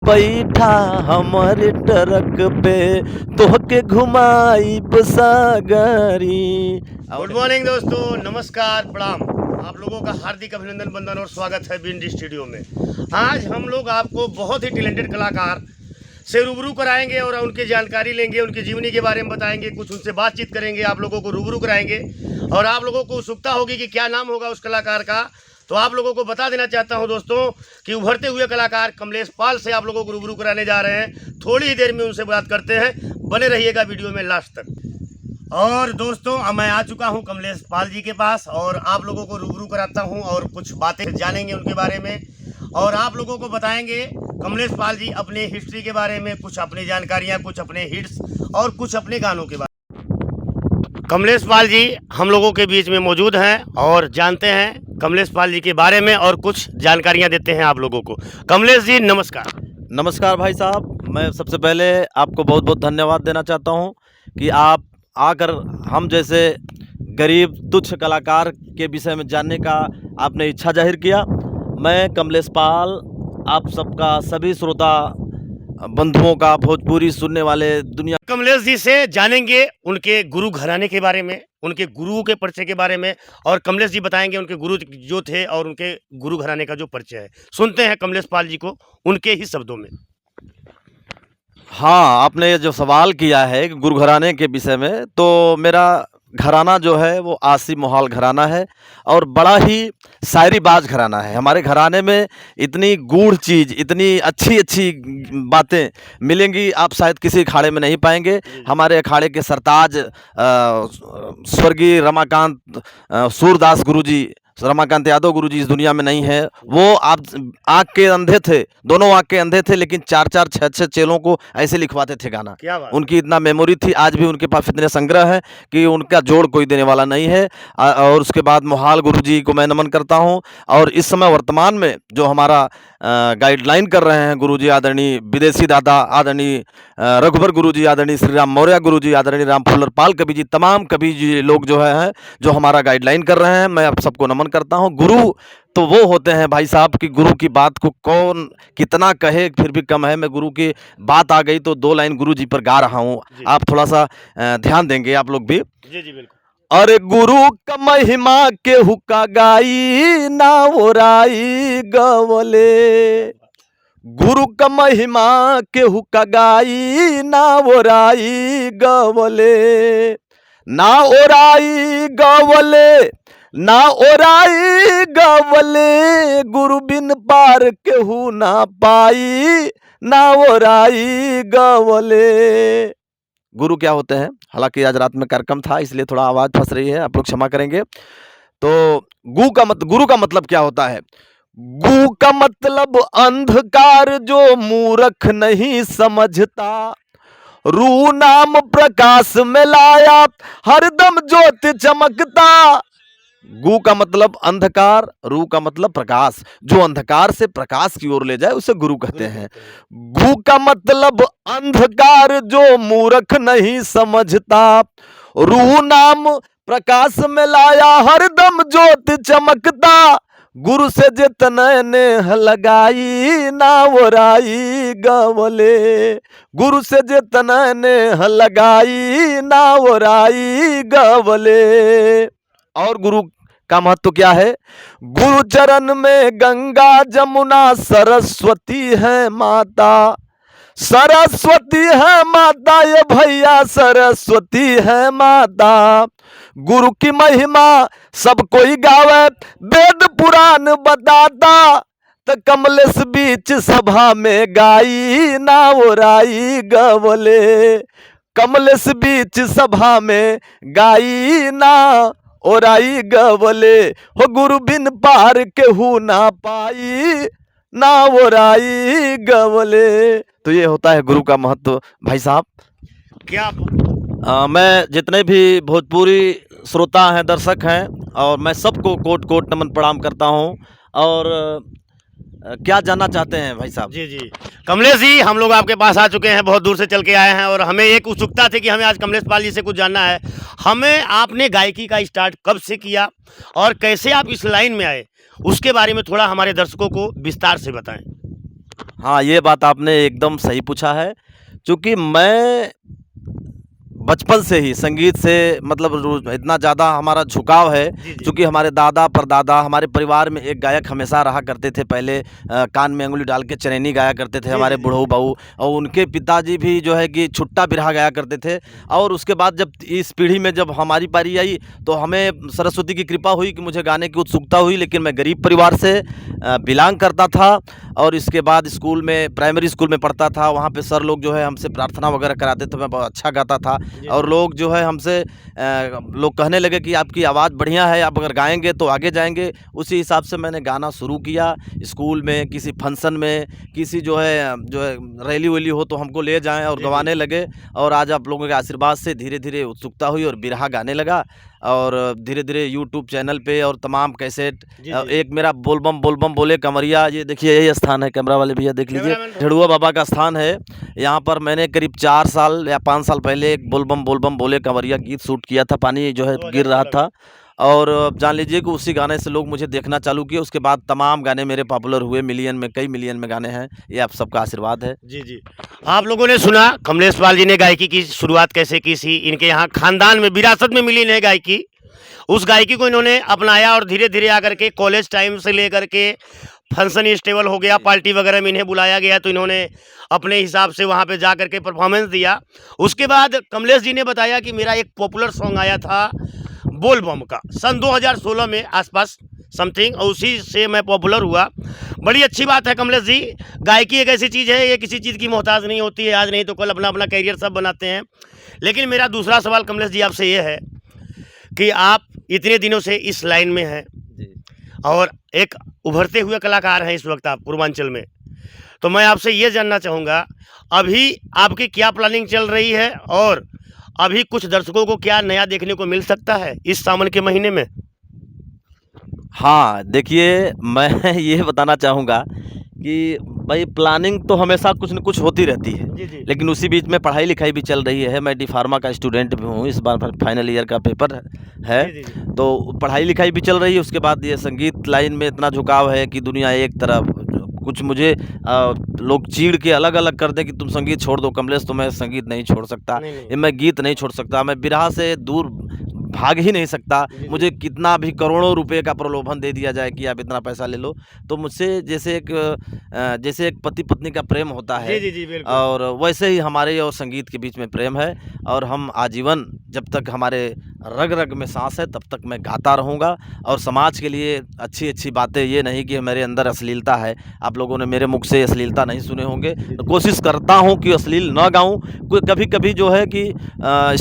बैठा हमरे ट्रक पे तोहके घुमाई सागरी। गुड मॉर्निंग दोस्तों, नमस्कार, प्रणाम। आप लोगों का हार्दिक अभिनंदन, वंदन और स्वागत है बिंड स्टूडियो में। आज हम लोग आपको बहुत ही टैलेंटेड कलाकार से रूबरू कराएंगे और उनकी जानकारी लेंगे, उनकी जीवनी के बारे में बताएंगे, कुछ उनसे बातचीत करेंगे, आप लोगों को रूबरू कराएंगे और आप लोगों को उत्सुकता होगी कि क्या नाम होगा उस कलाकार का। तो आप लोगों को बता देना चाहता हूं दोस्तों कि उभरते हुए कलाकार कमलेश पाल से आप लोगों को रूबरू कराने जा रहे हैं। थोड़ी ही देर में उनसे बात करते हैं, बने रहिएगा वीडियो में लास्ट तक। और दोस्तों, अब मैं आ चुका हूं कमलेश पाल जी के पास और आप लोगों को रूबरू कराता हूं और कुछ बातें जानेंगे उनके बारे में और आप लोगों को बताएंगे कमलेश पाल जी अपनी हिस्ट्री के बारे में, कुछ अपनी जानकारियां, कुछ अपने हिट्स और कुछ अपने गानों के बारे में। कमलेश पाल जी हम लोगों के बीच में मौजूद हैं और जानते हैं कमलेश पाल जी के बारे में और कुछ जानकारियां देते हैं आप लोगों को। कमलेश जी नमस्कार। नमस्कार भाई साहब, मैं सबसे पहले आपको बहुत बहुत धन्यवाद देना चाहता हूं कि आप आकर हम जैसे गरीब तुच्छ कलाकार के विषय में जानने का आपने इच्छा जाहिर किया। मैं कमलेश पाल आप सबका, सभी श्रोता बंधुओं का, भोजपुरी सुनने वाले दुनिया। कमलेश जी से जानेंगे उनके गुरु घराने के बारे में, उनके गुरुओं के परिचय के बारे में और कमलेश जी बताएंगे उनके गुरु जो थे और उनके गुरु घराने का जो परिचय है। सुनते हैं कमलेश पाल जी को उनके ही शब्दों में। हाँ, आपने ये जो सवाल किया है कि गुरु घराने के विषय में, तो मेरा घराना जो है वो आसी मोहाल घराना है और बड़ा ही शायरीबाज घराना है। हमारे घराने में इतनी गूढ़ चीज़, इतनी अच्छी अच्छी बातें मिलेंगी आप शायद किसी अखाड़े में नहीं पाएंगे। हमारे अखाड़े के सरताज स्वर्गीय रमाकांत सूरदास गुरुजी, रमाकांत यादव गुरुजी इस दुनिया में नहीं है। वो आप आँख के अंधे थे, दोनों आँख के अंधे थे, लेकिन 4-4, 6-6 चेलों को ऐसे लिखवाते थे गाना। क्या बात। उनकी इतना मेमोरी थी, आज भी उनके पास इतने संग्रह है कि उनका जोड़ कोई देने वाला नहीं है। और उसके बाद मोहाल गुरुजी को मैं नमन करता हूँ। और इस समय वर्तमान में जो हमारा गाइडलाइन कर रहे हैं गुरुजी आदरणीय विदेशी दादा, आदरणीय रघुबर गुरुजी, आदरणीय श्री राम मौर्य गुरुजी, आदरणीय राम फुल्लर पाल कवि जी, तमाम कवि जी लोग जो है जो हमारा गाइडलाइन कर रहे हैं, मैं आप सबको नमन करता हूं। गुरु तो वो होते हैं भाई साहब कि गुरु की बात को कौन कितना कहे फिर भी कम है। मैं गुरु की बात आ गई तो 2 लाइन गुरु जी पर गा रहा हूँ, आप थोड़ा सा ध्यान देंगे आप लोग भी। जी जी बिल्कुल। अरे गुरु का महिमा के हुक्का गाई ना ओराई गवले, गुरु का महिमा के हुक्का गाई ना ओराई गवले, ना ओराई गवले, ना ओराई गवले, गुरु बिन पार केहू ना पाई, ना ओराई गवले। गुरु क्या होते हैं? हालांकि आज रात में कार्यक्रम था इसलिए थोड़ा आवाज़ फंस रही है, आप लोग क्षमा करेंगे। तो गुरु का मतलब क्या होता है? गु का मतलब अंधकार जो मूर्ख नहीं समझता, रू नाम प्रकाश में लाया हरदम ज्योति चमकता। गु का मतलब अंधकार, रू का मतलब प्रकाश, जो अंधकार से प्रकाश की ओर ले जाए उसे गुरु कहते हैं। गु का मतलब अंधकार जो मूर्ख नहीं समझता, रू नाम प्रकाश में लाया हरदम ज्योति चमकता, गुरु से जितने नेह लगाई ना ओराई गवले, गुरु से जितने नेह लगाई ना ओराई गवले। और गुरु का महत्व क्या है? गुरु चरण में गंगा जमुना सरस्वती है माता, सरस्वती है माता, ये भैया सरस्वती है माता। गुरु की महिमा सब कोई गावे, वेद पुराण बताता, तो कमलेश बीच सभा में गाई ना ओराई गवले, कमलेश बीच सभा में गाई ना ओराई गवले, हो गुरु बिन पार केहू ना पाई, ना ओराई गवले। तो ये होता है गुरु का महत्व भाई साहब। क्या मैं जितने भी भोजपुरी श्रोता हैं, दर्शक हैं, और मैं सबको कोट कोट नमन प्रणाम करता हूं। और क्या जानना चाहते हैं भाई साहब? जी जी कमलेश जी, हम लोग आपके पास आ चुके हैं, बहुत दूर से चल के आए हैं और हमें एक उत्सुकता थी कि हमें आज कमलेश पाल जी से कुछ जानना है। हमें आपने गायकी का स्टार्ट कब से किया और कैसे आप इस लाइन में आए, उसके बारे में थोड़ा हमारे दर्शकों को विस्तार से बताएं। हाँ, ये बात आपने एकदम सही पूछा है, चूँकि मैं बचपन से ही संगीत से मतलब इतना ज़्यादा हमारा झुकाव है, जी, जी। चूँकि हमारे दादा परदादा हमारे परिवार में एक गायक हमेशा रहा करते थे। पहले कान में अंगुली डाल के चनैनी गाया करते थे जी, हमारे जी, जी। बुढ़ऊ बाऊ, और उनके पिताजी भी जो है कि छुट्टा बिरहा गाया करते थे। और उसके बाद जब इस पीढ़ी में जब हमारी पारी आई, तो हमें सरस्वती की कृपा हुई कि मुझे गाने की उत्सुकता हुई। लेकिन मैं गरीब परिवार से बिलॉन्ग करता था, और इसके बाद स्कूल में, प्राइमरी स्कूल में पढ़ता था। वहाँ पे सर लोग जो है हमसे प्रार्थना वगैरह कराते थे, मैं बहुत अच्छा गाता था। जी, और जी। लोग जो है हमसे लोग कहने लगे कि आपकी आवाज़ बढ़िया है, आप अगर गाएँगे तो आगे जाएँगे। उसी हिसाब से मैंने गाना शुरू किया। स्कूल में, किसी फंक्शन में, किसी जो है रैली-वैली हो तो हमको ले जाएँ और जी, जी। गवाने लगे। और आज आप लोगों के आशीर्वाद से धीरे-धीरे उत्सुकता हुई और बिरहा गाने लगा। और धीरे-धीरे यूट्यूब चैनल पे और तमाम कैसेट, जी, जी। एक मेरा बोलबम बोले कमरिया, ये देखिए यही स्थान है, कैमरा वाले भैया देख लीजिए, कैमरामैन झड़ुआ बाबा का स्थान है। यहाँ पर मैंने करीब 4 साल या 5 साल पहले एक बोलबम बोले कंवरिया गीत शूट किया था। पानी जो है गिर रहा 2016 में। था, और जान लीजिए कि उसी गाने से लोग मुझे देखना चालू किए। उसके बाद तमाम गाने मेरे पॉपुलर हुए, मिलियन में, कई मिलियन में गाने हैं। ये आप सबका आशीर्वाद है। जी, जी। आप लोगों ने सुना कमलेश पाल जी ने गायकी की शुरुआत कैसे की थी। इनके यहाँ खानदान में विरासत में मिली इन्हें गायकी। उस गायकी को इन्होंने अपनाया और धीरे-धीरे आकर के कॉलेज टाइम से लेकर के फंक्शन स्टेबल हो गया, पार्टी वगैरह में इन्हें बुलाया गया तो इन्होंने अपने हिसाब से वहाँ पे जा कर के परफॉर्मेंस दिया। उसके बाद कमलेश जी ने बताया कि मेरा एक पॉपुलर सॉन्ग आया था बोल बम का, सन 2016 में आसपास समथिंग, और उसी से मैं पॉपुलर हुआ। बड़ी अच्छी बात है कमलेश जी। गायकी एक ऐसी चीज़ है, ये किसी चीज़ की मोहताज नहीं होती है, आज नहीं तो कल अपना-अपना करियर सब बनाते हैं। लेकिन मेरा दूसरा सवाल कमलेश जी आपसे ये है कि आप इतने दिनों से इस लाइन में हैं जी। और एक उभरते हुए कलाकार हैं इस वक्त आप पूर्वांचल में। तो मैं आपसे ये जानना चाहूँगा, अभी आपकी क्या प्लानिंग चल रही है और अभी कुछ दर्शकों को क्या नया देखने को मिल सकता है इस सावन के महीने में? हाँ, देखिए मैं ये बताना चाहूँगा कि भाई प्लानिंग तो हमेशा कुछ न कुछ होती रहती है। जी, जी। लेकिन उसी बीच में पढ़ाई-लिखाई भी चल रही है। मैं डी फार्मा का स्टूडेंट भी हूँ, इस बार फाइनल ईयर का पेपर है। जी, जी, जी। तो पढ़ाई-लिखाई भी चल रही है, उसके बाद ये संगीत लाइन में इतना झुकाव है कि दुनिया एक तरफ, कुछ मुझे लोग चीड़ के अलग-अलग कर दें कि तुम संगीत छोड़ दो कमलेश, तो मैं संगीत नहीं छोड़ सकता। नहीं, नहीं। ये मैं गीत नहीं छोड़ सकता, मैं बिरहा से दूर भाग ही नहीं सकता। जी, जी। मुझे कितना भी करोड़ों रुपए का प्रलोभन दे दिया जाए कि आप इतना पैसा ले लो, तो मुझसे जैसे एक पति-पत्नी का प्रेम होता जी, है, जी, जी, बिल्कुल। और वैसे ही हमारे और संगीत के बीच में प्रेम है। और हम आजीवन, जब तक हमारे रग-रग में साँस है, तब तक मैं गाता रहूँगा। और समाज के लिए अच्छी-अच्छी बातें, ये नहीं कि मेरे अंदर अश्लीलता है। आप लोगों ने मेरे मुख से अश्लीलता नहीं सुने होंगे। तो कोशिश करता हूँ कि अश्लील ना गाऊँ। कोई कभी-कभी जो है कि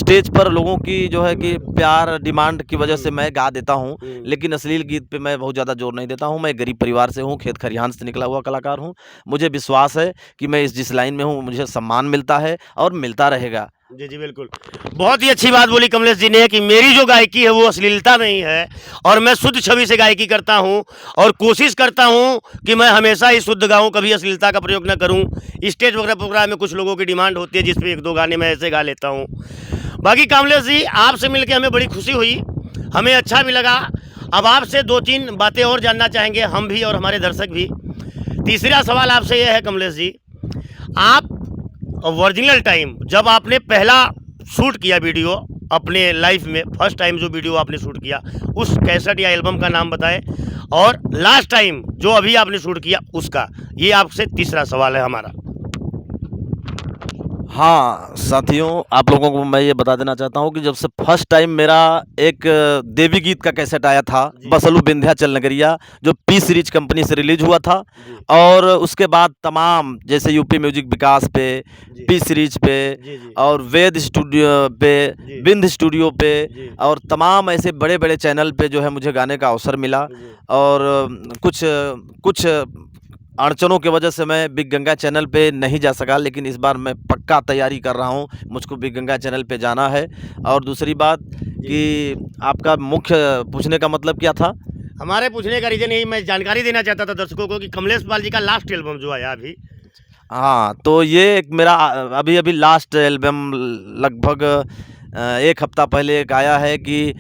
स्टेज पर लोगों की जो है कि प्यार डिमांड की वजह से मैं गा देता हूँ। लेकिन अश्लील गीत पे मैं बहुत ज़्यादा जोर नहीं देता हूँ। मैं गरीब परिवार से हूँ, खेत खलिहान से निकला हुआ कलाकार हूँ। मुझे विश्वास है कि मैं जिस लाइन में हूँ, मुझे सम्मान मिलता है और मिलता रहेगा। जी, जी, बिल्कुल। बहुत ही अच्छी बात बोली कमलेश जी ने कि मेरी जो गायकी है वो अश्लीलता नहीं है और मैं शुद्ध छवि से गायकी करता हूँ और कोशिश करता हूँ कि मैं हमेशा ही शुद्ध गाऊँ, कभी अश्लीलता का प्रयोग ना करूँ। स्टेज वगैरह प्रोग्राम में कुछ लोगों की डिमांड होती है जिस पे 1-2 गाने मैं ऐसे गा लेता हूँ। बाकी कमलेश जी, आपसे मिलके हमें बड़ी खुशी हुई, हमें अच्छा भी लगा। अब आपसे 2-3 बातें और जानना चाहेंगे हम भी और हमारे दर्शक भी। तीसरा सवाल आपसे ये है कमलेश जी, आप ओरिजिनल टाइम जब आपने पहला शूट किया वीडियो अपने लाइफ में, फर्स्ट टाइम जो वीडियो आपने शूट किया, उस कैसेट या एल्बम का नाम बताएं, और लास्ट टाइम जो अभी आपने शूट किया उसका। ये आपसे तीसरा सवाल है हमारा। हाँ, साथियों, आप लोगों को मैं ये बता देना चाहता हूँ कि जब से फर्स्ट टाइम मेरा एक देवी गीत का कैसेट आया था, जी। बसलू विंध्याचल नगरिया, जो पी सीरीज कंपनी से रिलीज हुआ था। जी। और उसके बाद तमाम, जैसे यूपी म्यूजिक विकास पे, जी। पी सीरीज पे, जी, जी। और वेद स्टूडियो पे, जी। विंध्य स्टूडियो पे, जी। और तमाम ऐसे बड़े-बड़े चैनल पे जो है मुझे गाने का अवसर मिला। जी। और कुछ अड़चनों की वजह से मैं बिग गंगा चैनल पे नहीं जा सका, लेकिन इस बार मैं पक्का तैयारी कर रहा हूँ, मुझको बिग गंगा चैनल पे जाना है। और दूसरी बात कि आपका मुख्य पूछने का मतलब क्या था? हमारे पूछने का रीज़न यही, मैं जानकारी देना चाहता था दर्शकों को कि कमलेश पाल जी का लास्ट एल्बम जो आया अभी। हाँ, तो ये एक मेरा अभी-अभी लास्ट एल्बम लगभग 1 हफ्ता पहले एक आया है कि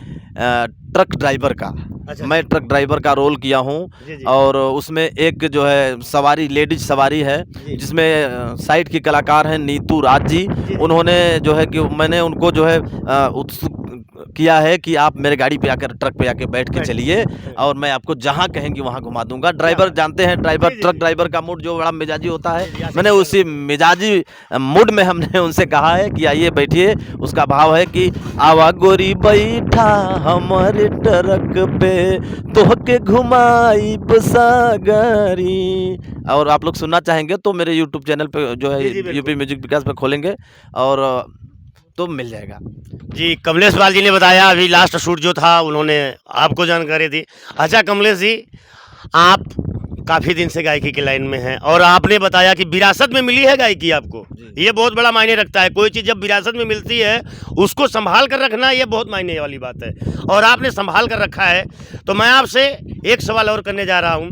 ट्रक ड्राइवर का। अच्छा। मैं ट्रक ड्राइवर का रोल किया हूँ जी, जी। और उसमें एक जो है सवारी लेडीज सवारी है जी। जिसमें साइड की कलाकार हैं नीतू राज जी। जी। उन्होंने जो है कि मैंने उनको जो है उत्सुक किया है कि आप मेरे गाड़ी पे आकर ट्रक पे आके बैठ के चलिए और मैं आपको जहाँ कहेंगी वहाँ घुमा दूंगा। ड्राइवर जानते हैं, ड्राइवर जी, जी, ट्रक जी। ड्राइवर का मूड जो बड़ा मिजाजी होता है, जी, जी, मैंने उसी मिजाजी मूड में हमने उनसे कहा है कि आइए बैठिए। उसका भाव है कि आवा गोरी बैठा हमारे ट्रक पे तोहके घुमाई बसागरी। और आप लोग सुनना चाहेंगे तो मेरे यूट्यूब चैनल पे जो है जी, जी, बिल्कुल। यूपी म्यूजिक विकास पे खोलेंगे और तो मिल जाएगा। जी, कमलेश पाल जी ने बताया अभी लास्ट शूट जो था उन्होंने आपको जानकारी दी। अच्छा कमलेश जी, आप काफ़ी दिन से गायकी की लाइन में हैं और आपने बताया कि विरासत में मिली है गायकी आपको। ये बहुत बड़ा मायने रखता है। कोई चीज़ जब विरासत में मिलती है उसको संभाल कर रखना ये बहुत मायने वाली बात है और आपने संभाल कर रखा है। तो मैं आपसे एक सवाल और करने जा रहा हूँ।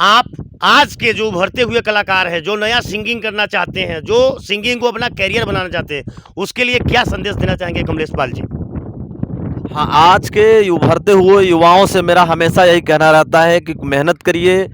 आप आज के जो उभरते हुए कलाकार हैं, जो नया सिंगिंग करना चाहते हैं, जो सिंगिंग को अपना कैरियर बनाना चाहते हैं, उसके लिए क्या संदेश देना चाहेंगे कमलेश पाल जी? हाँ, आज के उभरते हुए युवाओं से मेरा हमेशा यही कहना रहता है कि मेहनत करिए,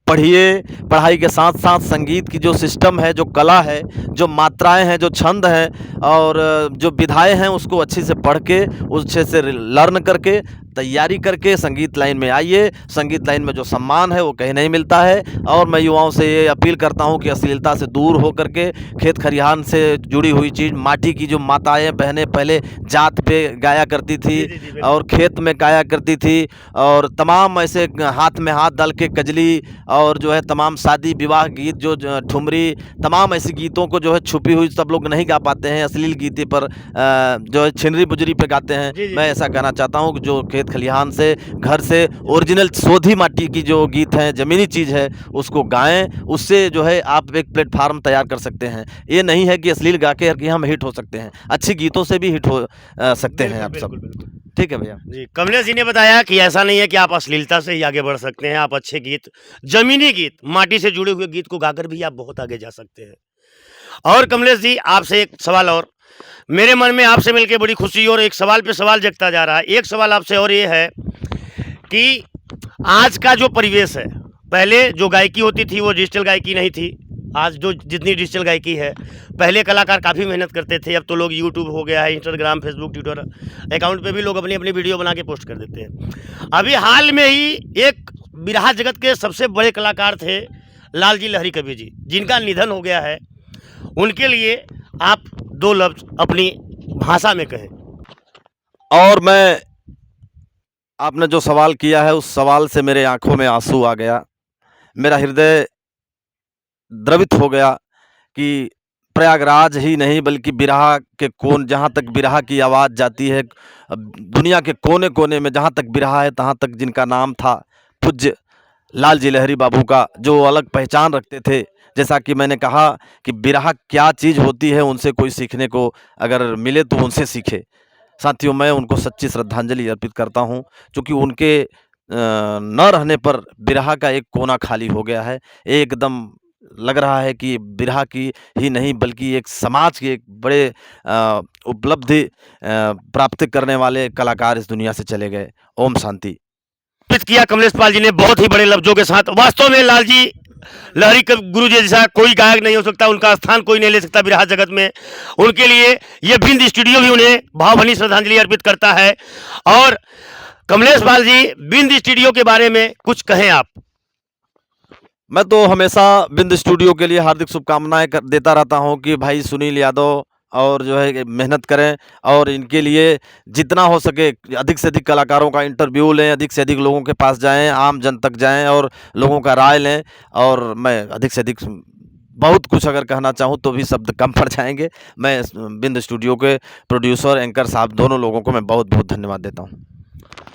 पढ़िए, पढ़ाई के साथ साथ संगीत की जो सिस्टम है, जो कला है, जो मात्राएं हैं, जो छंद हैं और जो विधाएं हैं उसको अच्छे से पढ़ के, अच्छे से लर्न करके, तैयारी करके संगीत लाइन में आइए। संगीत लाइन में जो सम्मान है वो कहीं नहीं मिलता है। और मैं युवाओं से ये अपील करता हूँ कि अश्लीलता से दूर हो करके खेत खलिहान से जुड़ी हुई चीज़, माटी की जो माताएं बहनें पहले जात पे गाया करती थी जी, जी, जी, बिल्कुल। और खेत में गाया करती थी और तमाम ऐसे हाथ में हाथ डाल के कजली और जो है तमाम शादी विवाह गीत जो ठुमरी, तमाम ऐसे गीतों को जो है छुपी हुई सब लोग नहीं गा पाते हैं, अश्लील गीते पर जो है छिनरी बुजरी पे गाते हैं। जी, जी, मैं जी। ऐसा कहना चाहता हूँ कि जो खेत खलिहान से, घर से ओरिजिनल सोधी माटी की जो गीत हैं, ज़मीनी चीज़ है, उसको गाएँ। उससे जो है आप एक प्लेटफ़ार्म तैयार कर सकते हैं। ये नहीं है कि अश्लील गा के कि हम हिट हो सकते हैं, अच्छी गीतों से भी हिट हो सकते हैं आप सब। बिल्कुल, बिल्कुल। ठीक है भैया। जी, कमलेश जी ने बताया कि ऐसा नहीं है कि आप अश्लीलता से ही आगे बढ़ सकते हैं, आप अच्छे गीत, ज़मीनी गीत, माटी से जुड़े हुए गीत को गाकर भी आप बहुत आगे जा सकते हैं। और कमलेश जी, आपसे एक सवाल और, मेरे मन में आपसे मिलके बड़ी खुशी और एक सवाल पे सवाल जगता जा रहा है। एक सवाल आपसे और ये है कि आज का जो परिवेश है, पहले जो गायकी होती थी वो डिजिटल गायकी नहीं थी। आज जो जितनी डिजिटल गायकी है, पहले कलाकार काफ़ी मेहनत करते थे, अब तो लोग यूट्यूब हो गया है, इंस्टाग्राम, फेसबुक, ट्विटर अकाउंट पे भी लोग अपनी-अपनी वीडियो बना के पोस्ट कर देते हैं। अभी हाल में ही एक बिरहा जगत के सबसे बड़े कलाकार थे लाल जी लहरी कवि जी, जिनका निधन हो गया है। उनके लिए आप 2 लफ्ज़ अपनी भाषा में कहें। और मैं आपने जो सवाल किया है उस सवाल से मेरे आँखों में आँसू आ गया। मेरा हृदय द्रवित हो गया कि प्रयागराज ही नहीं बल्कि बिरहा के कोन जहाँ तक बिरहा की आवाज़ जाती है, दुनिया के कोने-कोने में जहाँ तक बिरहा है तहाँ तक जिनका नाम था पूज्य लाल जी लहरी बाबू का, जो अलग पहचान रखते थे। जैसा कि मैंने कहा कि बिरहा क्या चीज़ होती है, उनसे कोई सीखने को अगर मिले तो उनसे सीखे। साथियों, मैं उनको सच्ची श्रद्धांजलि अर्पित करता हूँ क्योंकि उनके न रहने पर बिरहा का एक कोना खाली हो गया है। एकदम लग रहा है कि बिरहा की ही नहीं बल्कि एक समाज के एक बड़े उपलब्धि प्राप्त करने वाले कलाकार इस दुनिया से चले गए। ओम शांति। अर्पित किया कमलेश पाल जी ने बहुत ही बड़े लफ्जों के साथ। वास्तव में लाल जी लहरी गुरु जी जैसा कोई गायक नहीं हो सकता, उनका स्थान कोई नहीं ले सकता बिरहा जगत में। उनके लिए ये बिंद स्टूडियो भी उन्हें भावभीनी श्रद्धांजलि अर्पित करता है। और कमलेश पाल जी, बिंद स्टूडियो के बारे में कुछ कहें आप। मैं तो हमेशा बिंद स्टूडियो के लिए हार्दिक शुभकामनाएं देता रहता हूं कि भाई सुनील यादव और जो है मेहनत करें और इनके लिए जितना हो सके अधिक से अधिक कलाकारों का इंटरव्यू लें, अधिक से अधिक लोगों के पास जाएं, आम जन तक जाएं और लोगों का राय लें। और मैं अधिक से अधिक बहुत कुछ अगर कहना चाहूँ तो भी शब्द कम पड़ जाएंगे। मैं बिंद स्टूडियो के प्रोड्यूसर, एंकर साहब दोनों लोगों को मैं बहुत बहुत धन्यवाद देता हूँ।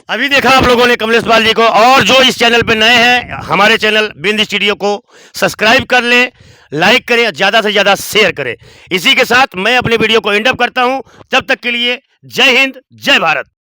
अभी देखा आप लोगों ने कमलेश पाल जी को। और जो इस चैनल पे नए हैं, हमारे चैनल बिंद स्टूडियो को सब्सक्राइब कर लें, लाइक करें, ज़्यादा से ज़्यादा शेयर करें। इसी के साथ मैं अपने वीडियो को एंड अप करता हूं। तब तक के लिए जय हिंद, जय भारत।